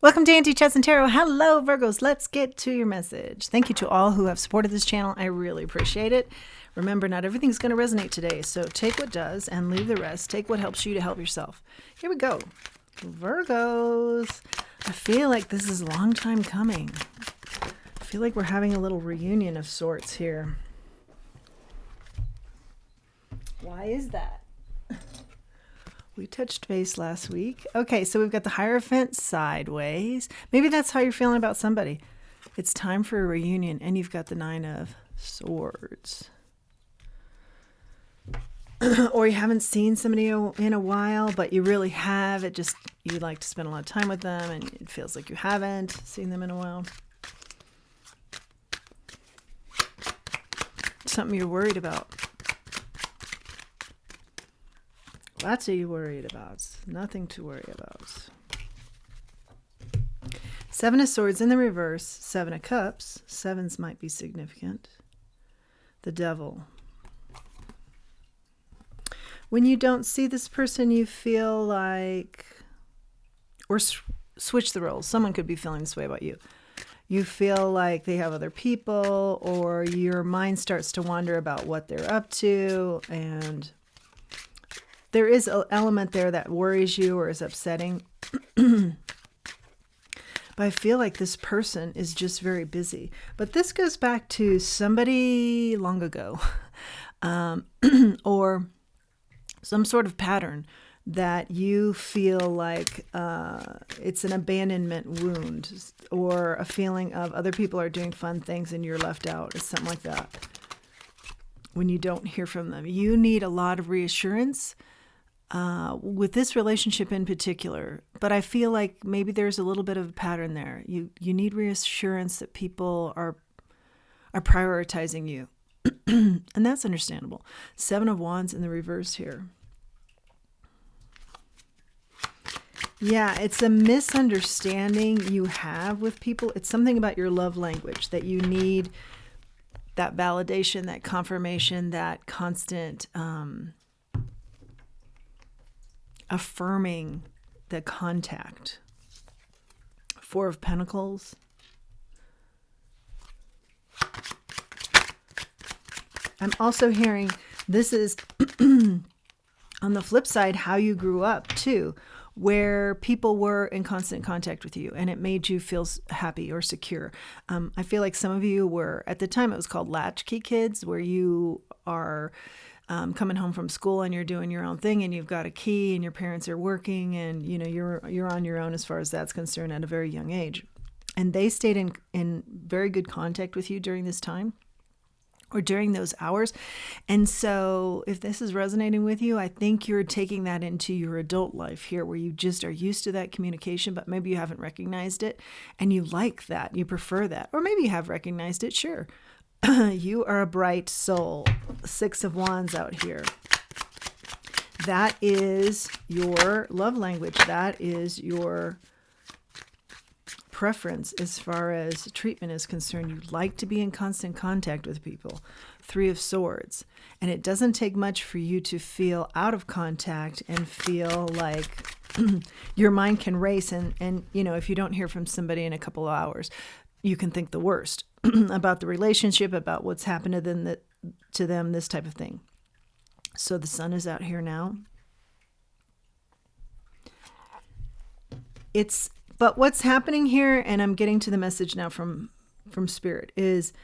Welcome to Auntie Chess and Tarot. Hello, Virgos. Let's get to your message. Thank you to all who have supported this channel. I really appreciate it. Remember, not everything's going to resonate today, so take what does and leave the rest. Take what helps you to help yourself. Here we go. Virgos. I feel like this is a long time coming. I feel like we're having a little reunion of sorts here. Why is that? We touched base last week. Okay, so we've got the Hierophant sideways. Maybe that's how you're feeling about somebody. It's time for a reunion, and you've got the Nine of Swords. Or you haven't seen somebody in a while, but you really have. You'd like to spend a lot of time with them, and it feels like you haven't seen them in a while. Something you're worried about. That's what you're worried about. Nothing to worry about. Seven of Swords in the reverse. Seven of Cups. Sevens might be significant. The Devil. When you don't see this person, you feel like... Or switch the roles. Someone could be feeling this way about you. You feel like they have other people, or your mind starts to wander about what they're up to, and... There is an element there that worries you or is upsetting. But I feel like this person is just very busy. But this goes back to somebody long ago. Or some sort of pattern that you feel like it's an abandonment wound. Or a feeling of other people are doing fun things and you're left out. It's something like that. When you don't hear from them. You need a lot of reassurance. With this relationship in particular, but I feel like maybe there's a little bit of a pattern there. You need reassurance that people are prioritizing you, and that's understandable. Seven of Wands in the reverse here. Yeah, it's a misunderstanding you have with people. It's something about your love language that you need that validation, that confirmation, that constant affirming the contact. Four of Pentacles. I'm also hearing this is on the flip side how you grew up too, where people were in constant contact with you and it made you feel happy or secure. I feel like some of you were, at the time it was called latchkey kids, where you are coming home from school and you're doing your own thing and you've got a key and your parents are working and you're on your own as far as that's concerned at a very young age. And they stayed in very good contact with you during this time or during those hours. And so if this is resonating with you, I think you're taking that into your adult life here where you just are used to that communication, but maybe you haven't recognized it and you like that, you prefer that, or maybe you have recognized it, sure. You are a bright soul. Six of Wands out here. That is your love language. That is your preference as far as treatment is concerned. You like to be in constant contact with people. Three of Swords. And it doesn't take much for you to feel out of contact and feel like your mind can race. And if you don't hear from somebody in a couple of hours, you can think the worst about the relationship, about what's happened to them, this type of thing. So the Sun is out here now. But what's happening here, and I'm getting to the message now from Spirit, is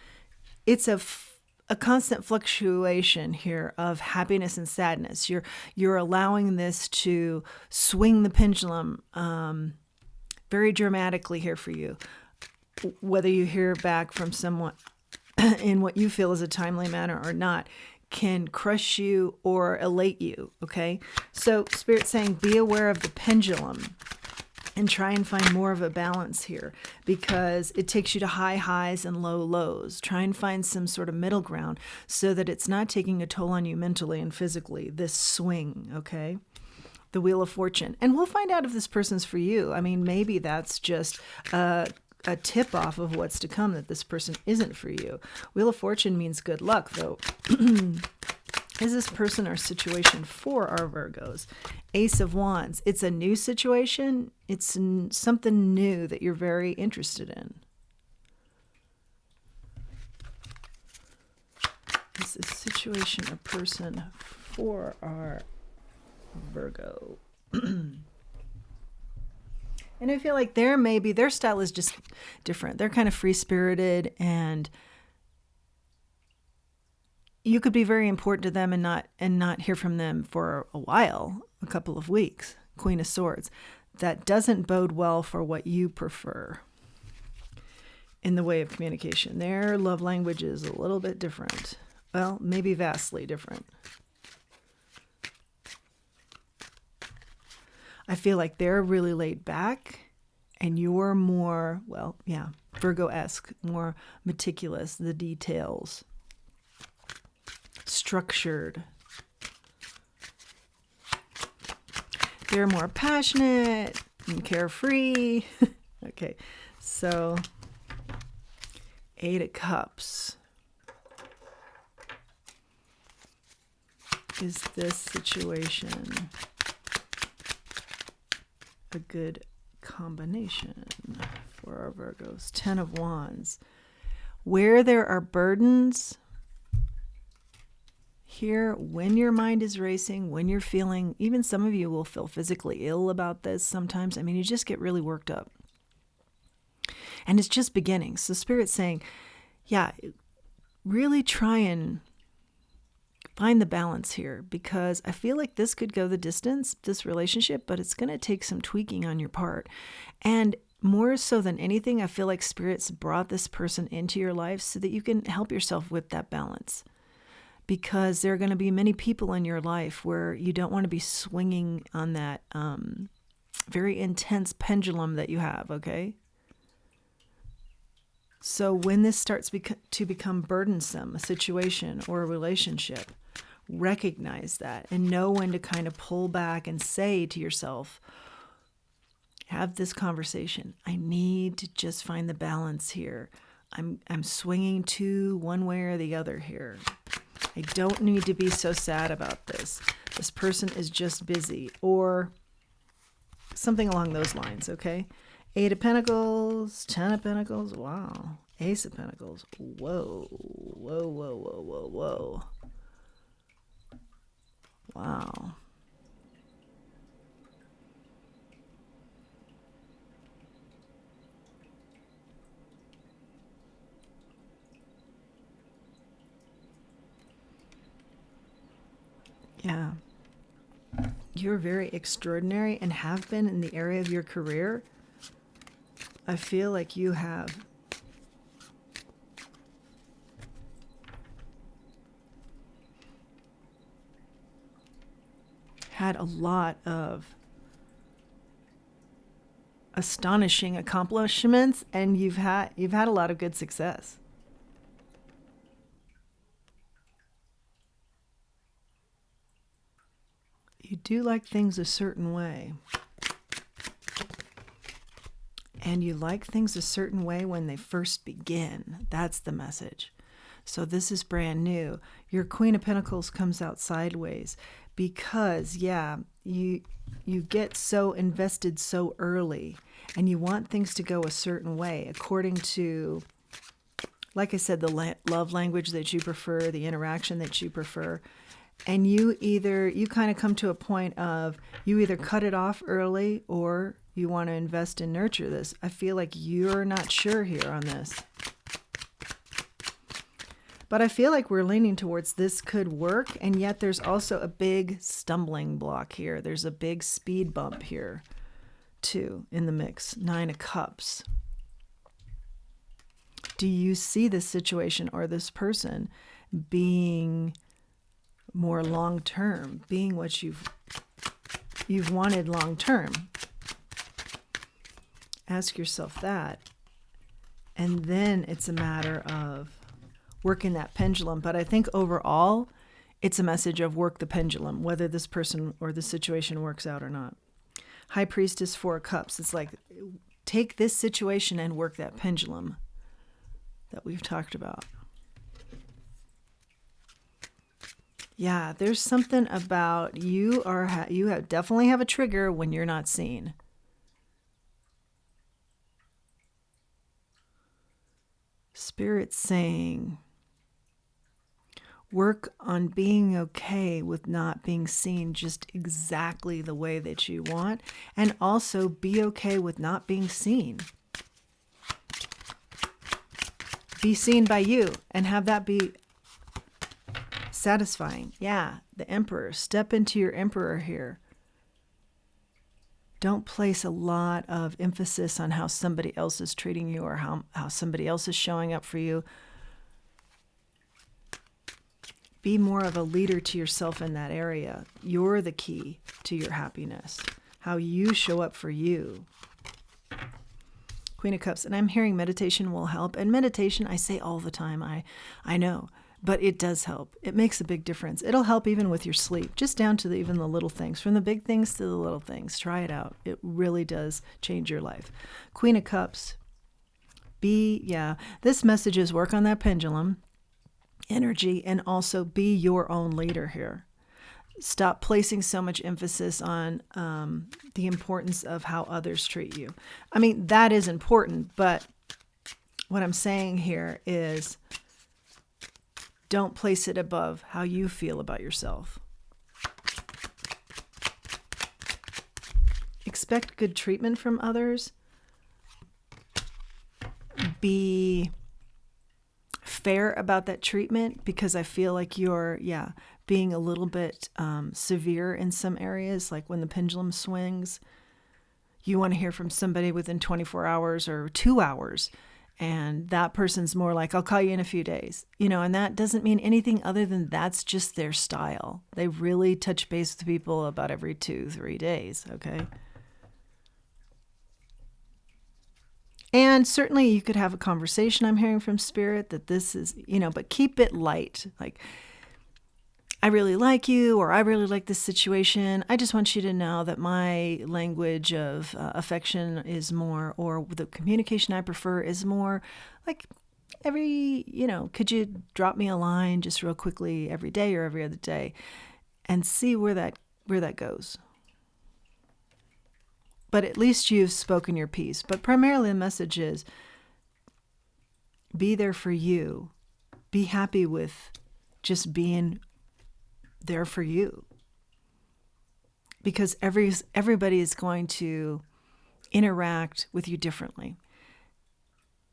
it's a constant fluctuation here of happiness and sadness. You're allowing this to swing the pendulum very dramatically here for you. Whether you hear back from someone in what you feel is a timely manner or not, can crush you or elate you, okay? So Spirit's saying be aware of the pendulum and try and find more of a balance here because it takes you to high highs and low lows. Try and find some sort of middle ground so that it's not taking a toll on you mentally and physically, this swing, okay? The Wheel of Fortune. And we'll find out if this person's for you. I mean, maybe that's just a tip off of what's to come, that this person isn't for you. Wheel of Fortune means good luck, though. is this person or situation for our Virgos? Ace of Wands. It's a new situation. It's something new that you're very interested in. Is this situation a person for our Virgo? And I feel like their style is just different. They're kind of free-spirited, and you could be very important to them and not hear from them for a while, a couple of weeks. Queen of Swords. That doesn't bode well for what you prefer in the way of communication. Their love language is a little bit different. Well, maybe vastly different. I feel like they're really laid back and you're more, well, yeah, Virgo-esque, more meticulous, the details, structured. They're more passionate and carefree. Okay, so 8 of Cups. Is this situation a good combination for our Virgos? 10 of Wands. Where there are burdens here, when your mind is racing, when you're feeling, even some of you will feel physically ill about this sometimes. I mean, you just get really worked up. And it's just beginning. So Spirit's saying, yeah, really try and find the balance here, because I feel like this could go the distance, this relationship, but it's going to take some tweaking on your part. And more so than anything, I feel like Spirit's brought this person into your life so that you can help yourself with that balance. Because there are going to be many people in your life where you don't want to be swinging on that very intense pendulum that you have, okay? So when this starts to become burdensome, a situation or a relationship, recognize that and know when to kind of pull back and say to yourself, have this conversation. I need to just find the balance here. I'm swinging to one way or the other here. I don't need to be so sad about this. This person is just busy, or something along those lines, okay? 8 of Pentacles, 10 of Pentacles, wow. Ace of Pentacles, whoa, whoa, whoa, whoa, whoa, whoa. Wow. Yeah. You're very extraordinary and have been in the area of your career. I feel like you have had a lot of astonishing accomplishments, and you've had a lot of good success. You do like things a certain way. And you like things a certain way when they first begin. That's the message. So this is brand new. Your Queen of Pentacles comes out sideways because, yeah, you get so invested so early and you want things to go a certain way according to, like I said, the love language that you prefer, the interaction that you prefer. And you kind of come to a point of you either cut it off early or you want to invest and nurture this. I feel like you're not sure here on this. But I feel like we're leaning towards this could work, and yet there's also a big stumbling block here. There's a big speed bump here, too, in the mix. 9 of Cups. Do you see this situation or this person being more long-term, being what you've wanted long-term? Ask yourself that. And then it's a matter of working that pendulum. But I think overall, it's a message of work the pendulum, whether this person or the situation works out or not. High Priestess, 4 of Cups. It's like, take this situation and work that pendulum that we've talked about. Yeah, there's something about you definitely have a trigger when you're not seen. Spirit's saying, work on being okay with not being seen just exactly the way that you want, and also be okay with not being seen. Be seen by you and have that be satisfying. Yeah, the Emperor. Step into your Emperor here. Don't place a lot of emphasis on how somebody else is treating you or how somebody else is showing up for you. Be more of a leader to yourself in that area. You're the key to your happiness. How you show up for you. Queen of Cups. And I'm hearing meditation will help. And meditation, I say all the time, I know. But it does help. It makes a big difference. It'll help even with your sleep, just down to even the little things, from the big things to the little things. Try it out. It really does change your life. Queen of Cups. This message is work on that pendulum energy and also be your own leader here. Stop placing so much emphasis on the importance of how others treat you. I mean, that is important, but what I'm saying here is don't place it above how you feel about yourself. Expect good treatment from others. Be fair about that treatment, because I feel like you're, being a little bit severe in some areas, like when the pendulum swings. You want to hear from somebody within 24 hours or 2 hours. And that person's more like, I'll call you in a few days, and that doesn't mean anything other than that's just their style. They really touch base with people about every 2-3 days. Okay. And certainly you could have a conversation, I'm hearing from Spirit, that this is, but keep it light. Like, I really like you, or I really like this situation. I just want you to know that my language of affection is more, or the communication I prefer is more like could you drop me a line just real quickly every day or every other day, and see where that goes. But at least you've spoken your piece. But primarily the message is be there for you. Be happy with just being there for you. Because everybody is going to interact with you differently.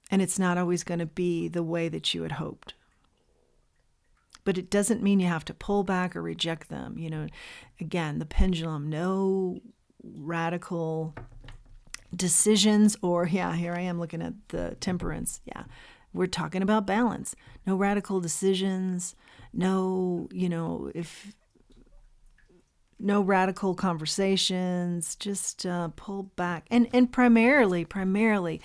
And it's not always going to be the way that you had hoped. But it doesn't mean you have to pull back or reject them. Again, the pendulum, no radical decisions, or here I am looking at the Temperance. We're talking about balance. No radical decisions, no radical conversations, just pull back and primarily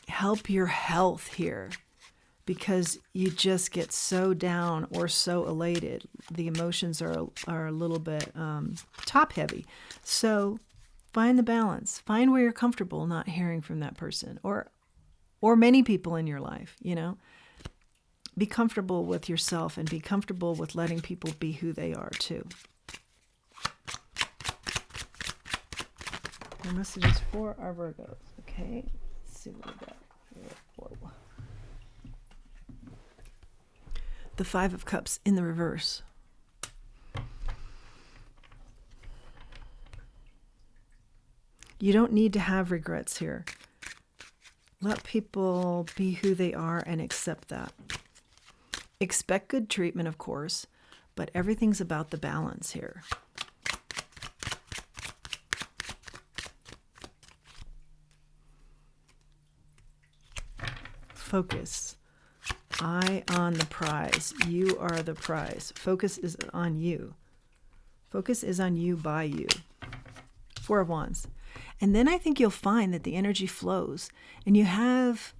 help your health here, because you just get so down or so elated. The emotions are a little bit top heavy. So find the balance. Find where you're comfortable not hearing from that person or many people in your life, Be comfortable with yourself and be comfortable with letting people be who they are too. The messages for our Virgos. Okay, let's see what we got. Whoa. The Five of Cups in the reverse. You don't need to have regrets here. Let people be who they are and accept that. Expect good treatment, of course, but everything's about the balance here. Focus. Eye on the prize. You are the prize. Focus is on you. Focus is on you by you. Four of Wands. And then I think you'll find that the energy flows, and you have,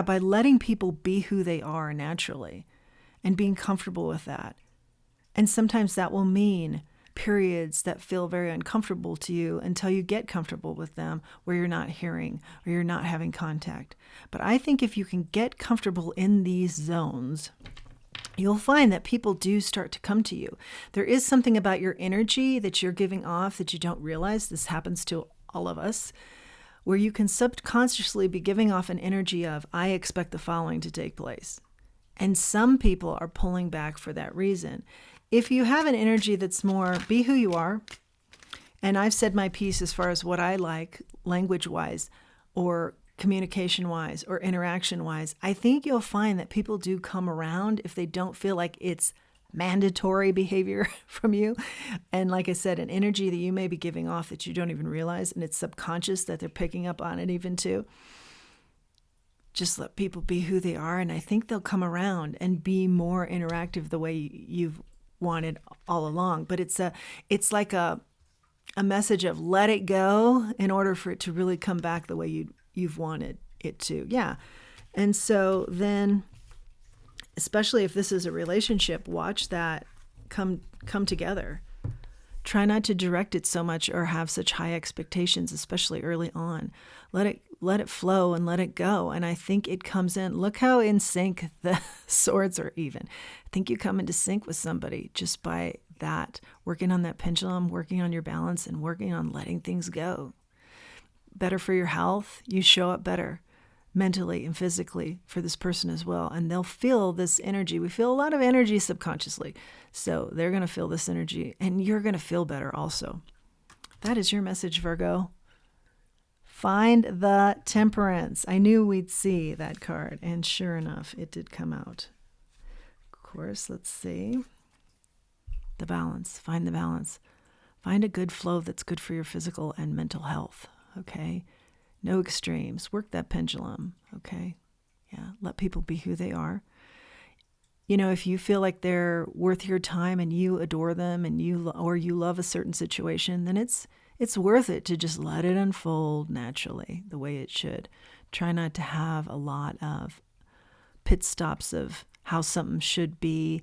by letting people be who they are naturally and being comfortable with that. And sometimes that will mean periods that feel very uncomfortable to you until you get comfortable with them, where you're not hearing or you're not having contact. But I think if you can get comfortable in these zones, you'll find that people do start to come to you. There is something about your energy that you're giving off that you don't realize. This happens to all of us, where you can subconsciously be giving off an energy of, I expect the following to take place. And some people are pulling back for that reason. If you have an energy that's more, be who you are, and I've said my piece as far as what I like, language-wise, or communication-wise, or interaction-wise, I think you'll find that people do come around if they don't feel like it's mandatory behavior from you. And like I said, an energy that you may be giving off that you don't even realize, and it's subconscious that they're picking up on it even too. Just let people be who they are, and I think they'll come around and be more interactive the way you've wanted all along. But it's like a message of let it go in order for it to really come back the way you've wanted it to. Yeah. And so then, especially if this is a relationship, watch that come together. Try not to direct it so much or have such high expectations, especially early on. Let it flow and let it go. And I think it comes in. Look how in sync the swords are even. I think you come into sync with somebody just by that, working on that pendulum, working on your balance, and working on letting things go. Better for your health. You show up better mentally and physically for this person as well. And they'll feel this energy. We feel a lot of energy subconsciously. So they're going to feel this energy, and you're going to feel better also. That is your message, Virgo. Find the Temperance. I knew we'd see that card, and sure enough, it did come out. Of course, let's see. The balance. Find the balance. Find a good flow that's good for your physical and mental health, okay? No extremes. Work that pendulum, okay? Yeah, let people be who they are. You know, if you feel like they're worth your time and you adore them and you love a certain situation, then it's worth it to just let it unfold naturally the way it should. Try not to have a lot of pit stops of how something should be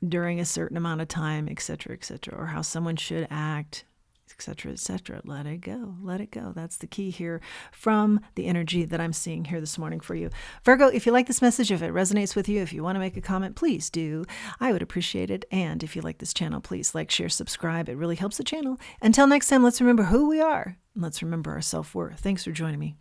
during a certain amount of time, et cetera, or how someone should act, et cetera. Let it go. Let it go. That's the key here from the energy that I'm seeing here this morning for you. Virgo, if you like this message, if it resonates with you, if you want to make a comment, please do. I would appreciate it. And if you like this channel, please like, share, subscribe. It really helps the channel. Until next time, let's remember who we are. And let's remember our self-worth. Thanks for joining me.